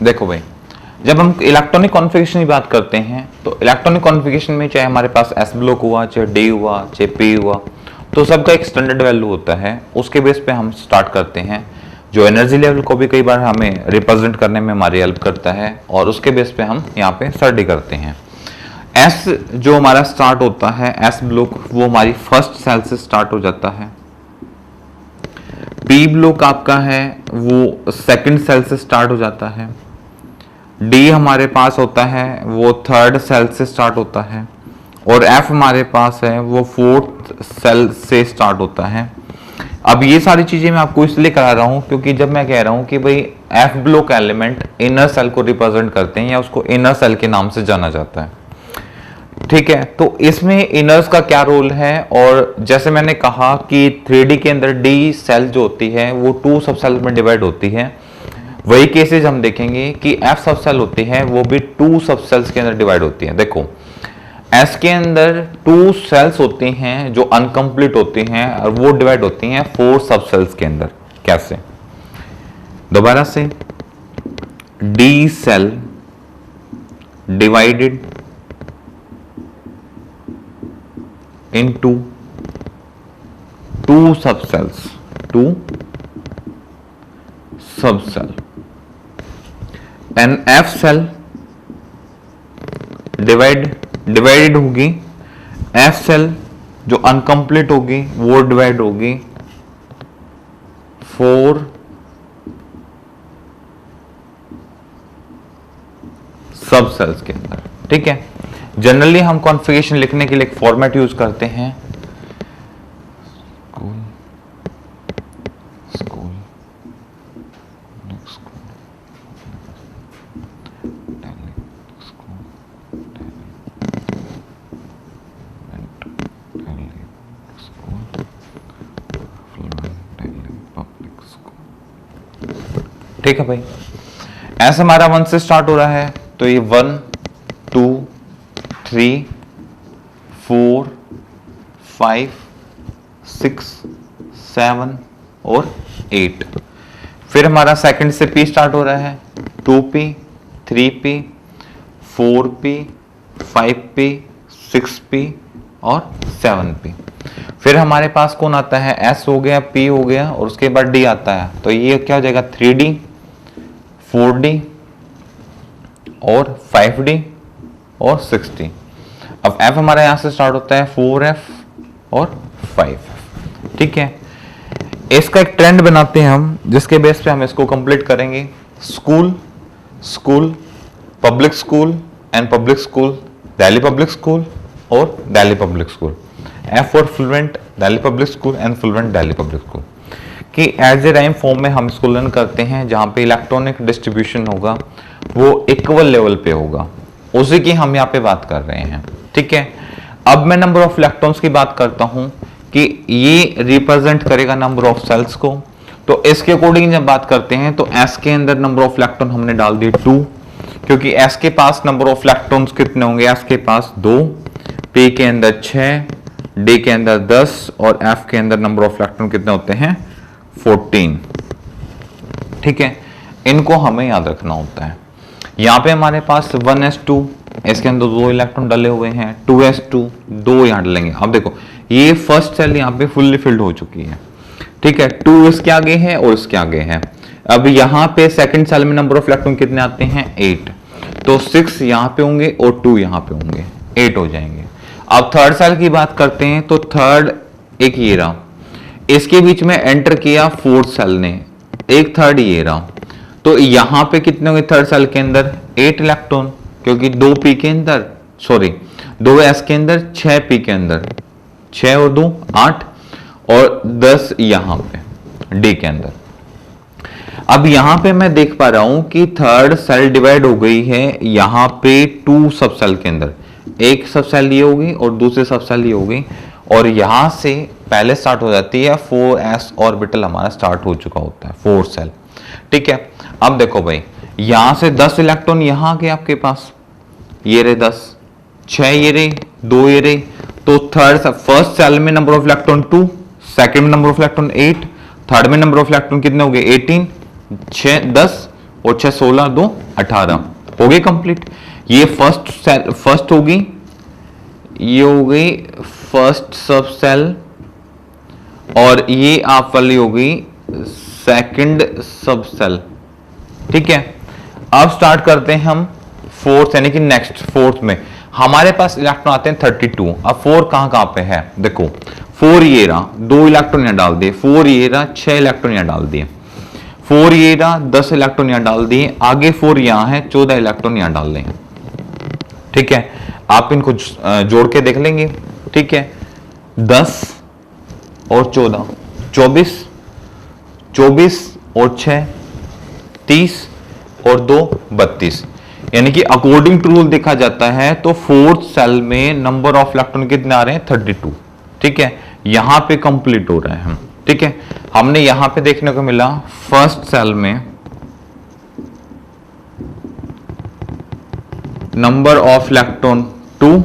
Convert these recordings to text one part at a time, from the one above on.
देखो भाई, जब हम इलेक्ट्रॉनिक कॉन्फ़िगरेशन की बात करते हैं तो इलेक्ट्रॉनिक कॉन्फ़िगरेशन में चाहे हमारे पास एस ब्लॉक हुआ, चाहे डी हुआ, चाहे पी हुआ, तो सबका एक स्टैंडर्ड वैल्यू होता है। उसके बेस पे हम स्टार्ट करते हैं, जो एनर्जी लेवल को भी कई बार हमें रिप्रेजेंट करने में हमारी हेल्प करता है, और उसके बेस पे हम यहाँ पे स्टडी करते हैं। एस जो हमारा स्टार्ट होता है, एस ब्लॉक, वो हमारी फर्स्ट सेल से स्टार्ट हो जाता है। पी ब्लॉक आपका है वो सेकंड सेल से स्टार्ट हो जाता है। डी हमारे पास होता है वो थर्ड सेल से स्टार्ट होता है, और एफ हमारे पास है वो फोर्थ सेल से स्टार्ट होता है। अब ये सारी चीजें मैं आपको इसलिए करा रहा हूं क्योंकि जब मैं कह रहा हूं कि भाई f block element inner cell को रिप्रेजेंट करते हैं या उसको इनर सेल के नाम से जाना जाता है, ठीक है। तो इसमें इनर्स का क्या रोल है, और जैसे मैंने कहा कि 3D के अंदर डी सेल जो होती है वो 2 सब सेल में डिवाइड होती है, वही केसेस हम देखेंगे कि एफ सब सेल होती है वो भी 2 सब सेल्स के अंदर डिवाइड होती है। देखो एस के अंदर 2 सेल्स होती हैं जो अनकंप्लीट होती हैं, और वो डिवाइड होती हैं 4 सब सेल्स के अंदर। कैसे? दोबारा से, d cell divided into 2 subcells, 2 subcell, and F cell divided होगी, F cell जो अनकंप्लीट होगी वो डिवाइड होगी 4 सब सेल्स के अंदर, ठीक है। जनरली हम कॉन्फ़िगरेशन लिखने के लिए एक फॉर्मेट यूज करते हैं, ठीक है भाई। ऐसे हमारा 1 से स्टार्ट हो रहा है, तो ये 1 2 3 4 5 6 7 और 8। फिर हमारा सेकंड से पी स्टार्ट हो रहा है, 2p 3p 4p 5p 6p और 7p। फिर हमारे पास कौन आता है? s हो गया, p हो गया, और उसके बाद d आता है। तो ये क्या हो जाएगा? 3d 4d और 5d और 6d। अब f हमारा यहां से स्टार्ट होता है 4f और 5f, ठीक है। इसका एक ट्रेंड बनाते हैं हम, जिसके बेस पे हम इसको कंप्लीट करेंगे। School, school, public school and public school, Delhi public school और Delhi public school. F for fluent Delhi public school and fluent Delhi public school कि एज ए राइम फॉर्म में हम इसको लर्न करते हैं, जहां पे इलेक्ट्रॉनिक डिस्ट्रीब्यूशन होगा वो इक्वल लेवल पे होगा, उसी की हम यहाँ पे बात कर रहे हैं, ठीक है। अब मैं नंबर ऑफ इलेक्ट्रॉन्स की बात करता हूं कि ये रिप्रेजेंट करेगा नंबर ऑफ सेल्स को। तो इसके अकॉर्डिंग जब बात करते हैं तो एस के अंदर नंबर ऑफ इलेक्ट्रॉन हमने डाल दिए 2, क्योंकि एस के पास नंबर ऑफ इलेक्ट्रॉन्स कितने होंगे? एस के पास 2, पी के अंदर 6, डी के अंदर 10 और एफ के अंदर नंबर ऑफ इलेक्ट्रॉन कितने होते हैं? 14, ठीक है। इनको हमें याद रखना होता है। यहाँ पे हमारे पास 1s2, इसके अंदर 2 इलेक्ट्रॉन डले हुए हैं, 2s2 2 यहाँ डलेंगे। अब देखो ये फर्स्ट सेल यहाँ पे फुल्ली फिल्ड हो चुकी है, ठीक है। 2 इसके आगे है और इसके आगे है। अब यहाँ पे सेकंड सेल में नंबर ऑफ इलेक्ट्रॉन कितने आते हैं? 8। तो 6 यहाँ पे होंगे और 2 यहाँ पे होंगे, 8 हो जाएंगे। अब थर्ड सेल की बात करते हैं तो थर्ड एक ये रहा, इसके बीच में एंटर किया फोर्थ सेल ने, एक थर्ड ये रहा। तो यहाँ पे कितने होंगे थर्ड सेल के अंदर? 8 इलेक्ट्रॉन, क्योंकि 2p के अंदर, सॉरी 2s के अंदर, 6p के अंदर, 6 और 2 8 और 10 यहाँ पे d के अंदर। अब यहाँ पे मैं देख पा रहा हूं कि थर्ड सेल डिवाइड हो गई है यहाँ पे 2 सब सेल के अंदर, एक सब सेल ये होगी और दूसरे सब सेल ये होगी, और यहां से पहले स्टार्ट हो जाती है 4s ऑर्बिटल हमारा स्टार्ट हो चुका होता है, 4 सेल, ठीक है। अब देखो भाई यहां से 10 इलेक्ट्रॉन यहां आ गए आपके पास, ये रहे 10, 6 ये रहे, 2 ये रहे। तो फर्स्ट सेल में नंबर ऑफ इलेक्ट्रॉन 2, सेकंड में नंबर ऑफ इलेक्ट्रॉन 8, थर्ड में नंबर ऑफ इलेक्ट्रॉन कितने हो गए? 18, 6 10 और 6 16, 2 18 हो गई कंप्लीट। ये फर्स्ट होगी, ये हो गई फर्स्ट सब सेल, और ये आप वाली हो गई सेकंड सब सेल। ठीक है, अब स्टार्ट करते हैं हम फोर्थ, यानी कि नेक्स्ट फोर्थ में हमारे पास इलेक्ट्रॉन आते हैं 32। अब 4 कहां पे है, देखो 4 ये रहा, 2 इलेक्ट्रॉन यहां डाल दिए, 4 ये रहा, 6 इलेक्ट्रॉन यहां डाल दिए, 4 ये रहा, 10 इलेक्ट्रॉन यहां डाल दिए, आगे 4 यहां है, 14 इलेक्ट्रॉन यहां डाल दें। ठीक है, आप इनको जोड़ के देख लेंगे। ठीक है, 10 और 14, 24 और 6 30 और 2 32, यानी कि अकॉर्डिंग टू रूल देखा जाता है तो फोर्थ सेल में नंबर ऑफ इलेक्ट्रॉन कितने आ रहे हैं, 32। ठीक है, यहां पे कंप्लीट हो रहा है हम। ठीक है, हमने यहां पे देखने को मिला फर्स्ट सेल में number of electron 2,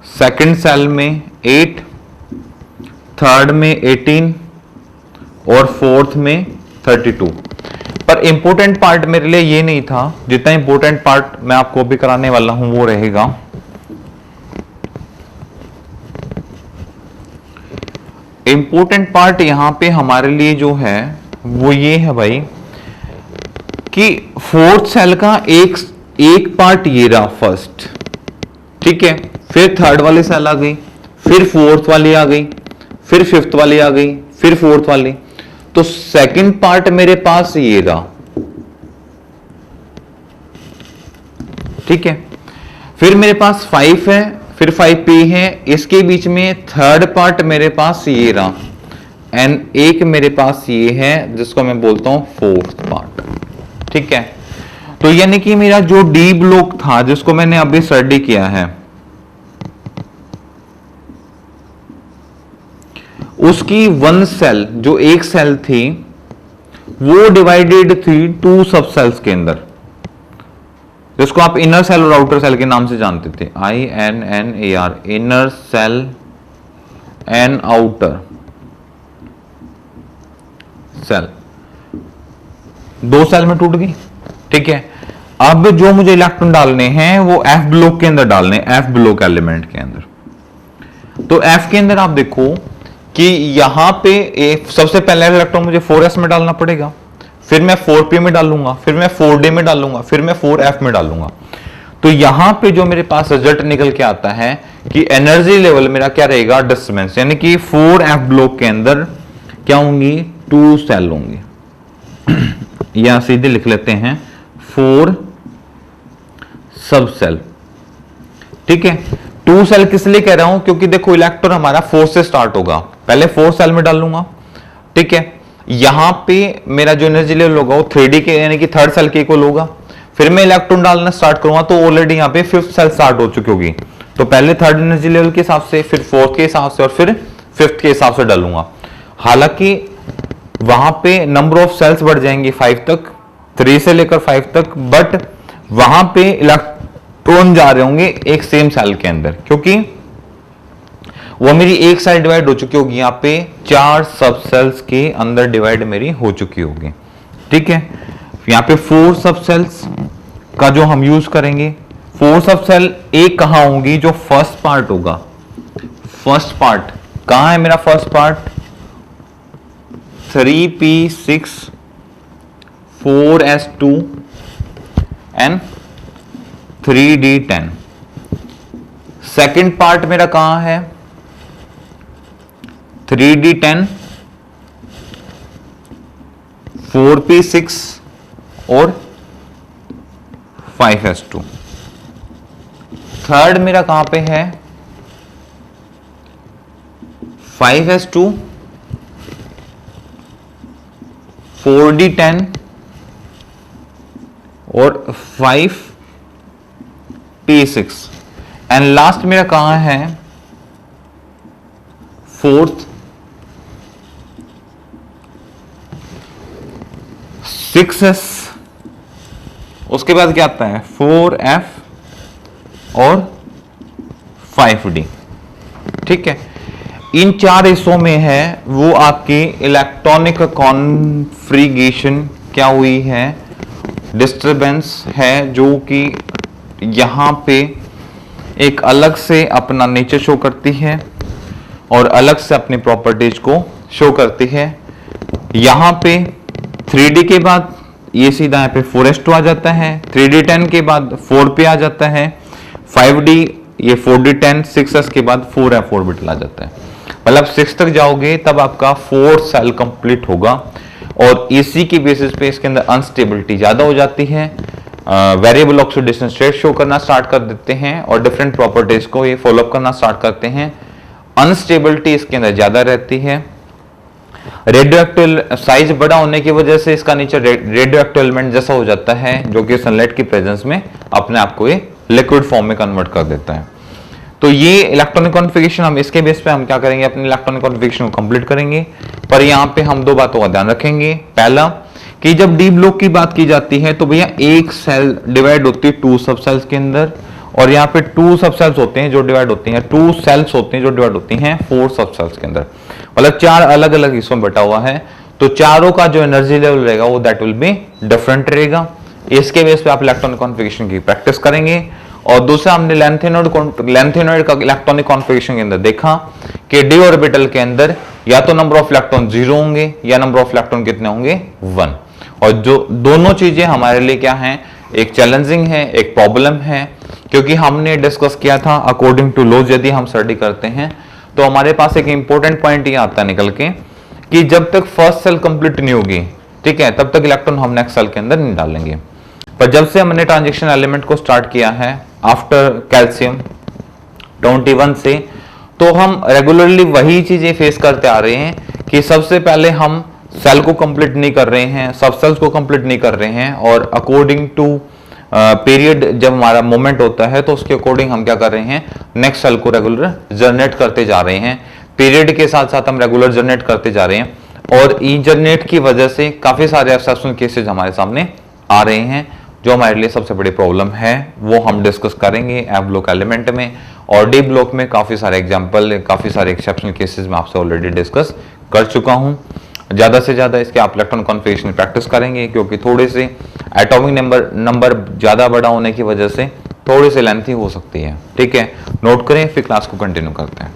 second cell में 8, थर्ड में 18 और फोर्थ में 32। पर इंपॉर्टेंट पार्ट मेरे लिए ये नहीं था, जितना इंपॉर्टेंट पार्ट मैं आपको भी कराने वाला हूं वो रहेगा इंपॉर्टेंट पार्ट यहां पे हमारे लिए जो है वो ये है भाई कि फोर्थ सेल का एक पार्ट ये रहा फर्स्ट। ठीक है, फिर थर्ड वाली सेल आ गई, फिर फोर्थ वाली आ गई, फिर फिफ्थ वाली आ गई, फिर फोर्थ वाली, तो सेकंड पार्ट मेरे पास ये रहा। ठीक है, फिर मेरे पास 5 है, फिर 5p है, इसके बीच में थर्ड पार्ट मेरे पास ये रहा, एंड एक मेरे पास ये है जिसको मैं बोलता हूं फोर्थ पार्ट। ठीक है, तो यानी कि मेरा जो डी ब्लॉक था जिसको मैंने अभी स्टडी किया है, उसकी वन सेल जो एक सेल थी वो डिवाइडेड थी 2 सब सेल्स के अंदर, जिसको आप इनर सेल और आउटर सेल के नाम से जानते थे, INNAR, inner cell and outer cell. 2 cell में टूट गई। ठीक है, अब जो मुझे इलेक्ट्रॉन डालने हैं वो F ब्लॉक के अंदर डालने, F ब्लॉक एलिमेंट के अंदर। तो F के अंदर आप देखो कि यहां पे सबसे पहले इलेक्ट्रॉन मुझे 4s में डालना पड़ेगा, फिर मैं 4p में डालूंगा, फिर मैं 4d में डालूंगा, फिर मैं 4f में डालूंगा। तो यहां पे जो मेरे पास रिजल्ट निकल के आता है कि एनर्जी लेवल मेरा क्या रहेगा, डिस्टर्बेंस, यानी कि 4f ब्लॉक के अंदर क्या होंगी, 2 सेल होंगे। या सीधे लिख लेते हैं 4 सब सेल। ठीक है, 2 सेल किस लिए कह रहा हूं, क्योंकि देखो इलेक्ट्रॉन हमारा 4 से स्टार्ट होगा, पहले 4 सेल में डाल लूंगा। ठीक है, यहां पे मेरा जो एनर्जी लेवल होगा वो 3d के यानी कि थर्ड सेल के इक्वल होगा। फिर मैं इलेक्ट्रॉन डालना स्टार्ट करूंगा तो ऑलरेडी यहां पे फिफ्थ सेल स्टार्ट हो चुकी होगी, तो पहले थर्ड एनर्जी लेवल के हिसाब से, फिर फोर्थ के हिसाब से और फिर फिफ्थ के हिसाब से डालूंगा। हालांकि वहां पे नंबर ऑफ सेल्स बढ़ जाएंगे 5 तक, 3 से लेकर 5 तक, बट वहां पे इलेक्ट्रॉन जा रहे होंगे एक सेम सेल के अंदर, क्योंकि वो मेरी एक सेल डिवाइड हो चुकी होगी, यहाँ पे 4 सब सेल्स के अंदर डिवाइड मेरी हो चुकी होगी। ठीक है, यहाँ पे 4 सब सेल्स का जो हम यूज करेंगे, 4 सब सेल एक कहां होंगी, जो फर्स्ट पार्ट होगा। फर्स्ट पार्ट कहां है मेरा, first part 3p6 4s2 and 3d10। Second part मेरा कहां है, 3d10 4p6 और 5s2। थर्ड मेरा कहां पे है, 5s2 4d10 और 5p6, एंड लास्ट मेरा कहां है, फोर्थ 6s, उसके बाद क्या आता है 4f और 5d। ठीक है, इन 4 हिस्सों में है वो आपकी इलेक्ट्रॉनिक कॉन्फ़िगरेशन क्या हुई है, डिस्टरबेंस है जो कि यहाँ पे एक अलग से अपना नेचर शो करती है और अलग से अपनी प्रॉपर्टीज को शो करती है। यहाँ पे 3D के बाद ये सीधा यहाँ पे 4s2 आ जाता है, 3D10 के बाद 4 पे आ जाता है, 5D ये 4D10, 6s के बाद 4f4 बिट आ जाता है। मतलब 6 तक जाओगे तब आपका 4 सेल कंप्लीट होगा और इसी की बेसिस पे इसके अंदर अनस्टेबिलिटी ज्यादा हो जाती है, वेरिएबल ऑक्सीडेशन स्टेट शो करना स्टार्ट कर देते हैं और डिफरेंट प्रॉपर्टीज को ये फॉलोअप करना स्टार्ट करते हैं। अनस्टेबिलिटी इसके अंदर ज्यादा रहती है। रेडियोएक्टिव साइज बड़ा होने की वजह से इसका नेचर रेडियोएक्टिव एलिमेंट जैसा हो जाता है जो कि सनलाइट की प्रेजेंस में अपने आप को ये लिक्विड फॉर्म में कन्वर्ट कर देता है। तो ये इलेक्ट्रॉनिक कॉन्फ़िगरेशन हम इसके बेस पे हम क्या करेंगे, अपने इलेक्ट्रॉनिक कॉन्फ़िगरेशन को कंप्लीट करेंगे। पर यहाँ पे हम दो बातों का ध्यान रखेंगे। पहला कि जब डी ब्लॉक की बात की जाती है तो भैया एक सेल डिवाइड होती है 2 सब सेल्स के अंदर और यहाँ पे 2 सब सेल्स होते हैं जो डिवाइड होती हैं, 2 सेल्स होते हैं जो डिवाइड होती हैं 4 सब सेल्स के अंदर। मतलब 4 अलग अलग हिस्सों में बटा हुआ है तो चारों का जो एनर्जी लेवल रहेगा वो दैट विल बी डिफरेंट रहेगा। इसके बेस पे आप इलेक्ट्रॉनिक कॉन्फ़िगरेशन की प्रैक्टिस करेंगे। और दूसरा हमने लेंथेनॉइड का इलेक्ट्रॉनिक कॉन्फ़िगरेशन के अंदर देखा कि डी ऑर्बिटल के अंदर या तो नंबर ऑफ इलेक्ट्रॉन 0 होंगे या नंबर ऑफ इलेक्ट्रॉन कितने होंगे 1। और जो दोनों चीजें हमारे लिए क्या हैं, एक चैलेंजिंग है, एक प्रॉब्लम है, क्योंकि हमने डिस्कस किया था अकॉर्डिंग टू लॉज यदि हम स्टडी करते हैं तो हमारे पास एक इंपॉर्टेंट पॉइंट ये आता है निकल के कि जब तक फर्स्ट सेल कंप्लीट नहीं होगी, ठीक है, तब तक इलेक्ट्रॉन हम नेक्स्ट सेल के अंदर नहीं डालेंगे। पर जब से हमने ट्रांजिशन एलिमेंट को स्टार्ट किया है आफ्टर कैल्शियम 21 से, तो हम रेगुलरली वही चीजें फेस करते आ रहे हैं कि सबसे पहले हम सेल को कंप्लीट नहीं कर रहे हैं, सब सेल्स को कंप्लीट नहीं कर रहे हैं और अकॉर्डिंग टू पीरियड जब हमारा मोमेंट होता है तो उसके अकॉर्डिंग हम क्या कर रहे हैं, नेक्स्ट सेल को रेगुलर जनरेट करते जा रहे हैं। पीरियड के साथ साथ हम रेगुलर जनरेट करते जा रहे हैं और ई जनरेट की वजह से काफी सारे एक्सेप्शनल केसेस हमारे सामने आ रहे हैं जो हमारे लिए सबसे बड़ी प्रॉब्लम है। वो हम डिस्कस करेंगे एफ ब्लॉक एलिमेंट में और डी ब्लॉक में काफी सारे एग्जांपल, काफी सारे एक्सेप्शनल केसेस मैं आपसे ऑलरेडी डिस्कस कर चुका हूं। ज्यादा से ज्यादा इसके आप इलेक्ट्रॉन कॉन्फ़िगरेशन प्रैक्टिस करेंगे क्योंकि थोड़े से एटॉमिक नंबर ज्यादा बड़ा होने की वजह से थोड़ी सी लेंथी हो सकती है। ठीक है, नोट करें, फिर क्लास को कंटिन्यू करते हैं।